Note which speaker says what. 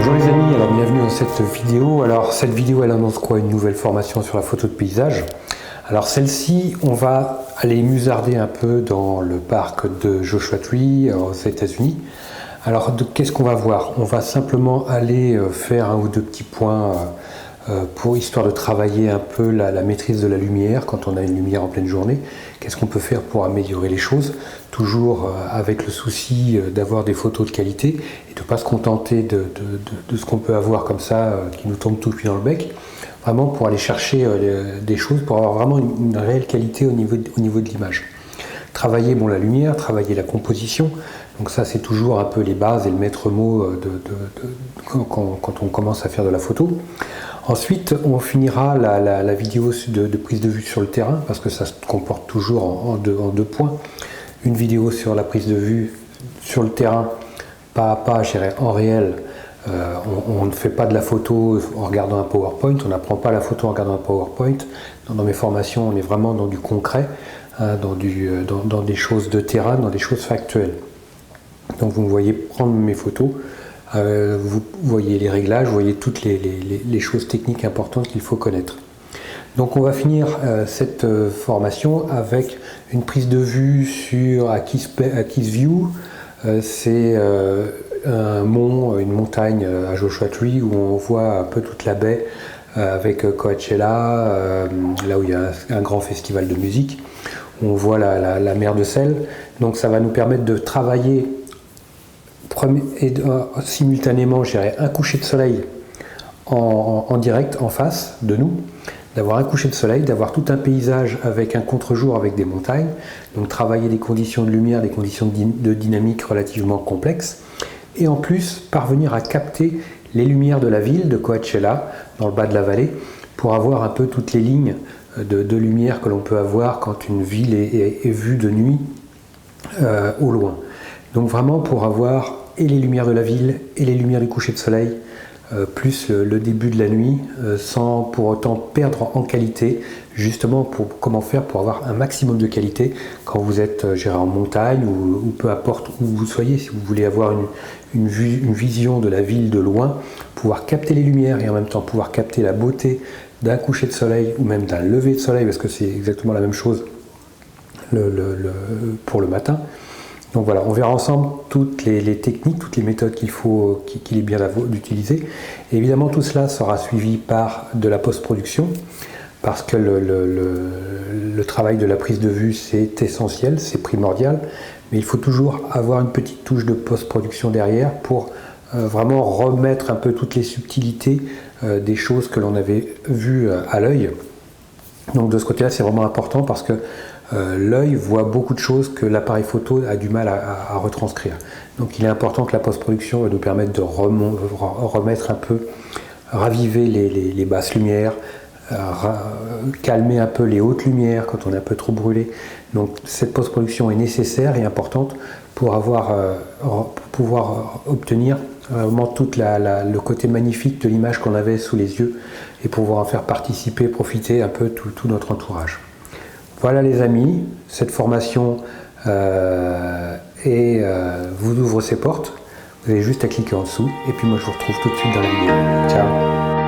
Speaker 1: Bonjour les amis, alors bienvenue dans cette vidéo. Alors cette vidéo elle annonce quoi? Une nouvelle formation sur la photo de paysage. Alors celle-ci, on va aller musarder un peu dans le parc de Joshua Tree aux États-Unis. Alors qu'est-ce qu'on va voir? On va simplement aller faire un ou deux petits points pour histoire de travailler un peu la maîtrise de la lumière quand on a une lumière en pleine journée. Qu'est-ce qu'on peut faire pour améliorer les choses, toujours avec le souci d'avoir des photos de qualité et de ne pas se contenter de ce qu'on peut avoir comme ça qui nous tombe tout cuit dans le bec, vraiment pour aller chercher des choses pour avoir vraiment une réelle qualité au niveau de l'image. Travailler la lumière, travailler la composition, donc ça c'est toujours un peu les bases et le maître mot quand on commence à faire de la photo. Ensuite, on finira la vidéo de prise de vue sur le terrain, parce que ça se comporte toujours en deux points. Une vidéo sur la prise de vue sur le terrain, pas à pas, je dirais, en réel. On ne fait pas de la photo en regardant un PowerPoint, on n'apprend pas la photo en regardant un PowerPoint. Dans mes formations, on est vraiment dans du concret, dans des choses de terrain, dans des choses factuelles. Donc vous me voyez prendre mes photos. Vous voyez les réglages, vous voyez toutes les choses techniques importantes qu'il faut connaître. Donc on va finir cette formation avec une prise de vue sur AquisView. C'est un mont, une montagne à Joshua Tree où on voit un peu toute la baie avec Coachella, là où il y a un grand festival de musique. On voit la mer de sel. Donc ça va nous permettre de travailler simultanément, je dirais, un coucher de soleil en direct, en face de nous, d'avoir un coucher de soleil, d'avoir tout un paysage avec un contre-jour, avec des montagnes, donc travailler des conditions de lumière, des conditions de dynamique relativement complexes, et en plus parvenir à capter les lumières de la ville de Coachella, dans le bas de la vallée, pour avoir un peu toutes les lignes de lumière que l'on peut avoir quand une ville est vue de nuit au loin. Donc vraiment pour avoir et les lumières de la ville et les lumières du coucher de soleil, plus le début de la nuit, sans pour autant perdre en qualité, justement comment faire pour avoir un maximum de qualité quand vous êtes en montagne ou peu importe où vous soyez, si vous voulez avoir une vision de la ville de loin, pouvoir capter les lumières et en même temps pouvoir capter la beauté d'un coucher de soleil ou même d'un lever de soleil, parce que c'est exactement la même chose pour le matin. Donc voilà, on verra ensemble toutes les techniques, toutes les méthodes qu'il est bien d'utiliser. Et évidemment, tout cela sera suivi par de la post-production, parce que le travail de la prise de vue, c'est essentiel, c'est primordial, mais il faut toujours avoir une petite touche de post-production derrière pour vraiment remettre un peu toutes les subtilités des choses que l'on avait vues à l'œil. Donc de ce côté-là, c'est vraiment important parce que l'œil voit beaucoup de choses que l'appareil photo a du mal à retranscrire. Donc il est important que la post-production nous permette de remettre un peu, raviver les basses lumières, calmer un peu les hautes lumières quand on est un peu trop brûlé. Donc cette post-production est nécessaire et importante pour pouvoir obtenir vraiment tout le côté magnifique de l'image qu'on avait sous les yeux et pouvoir en faire participer, profiter un peu tout notre entourage. Voilà les amis, cette formation vous ouvre ses portes. Vous avez juste à cliquer en dessous et puis moi je vous retrouve tout de suite dans la vidéo. Ciao!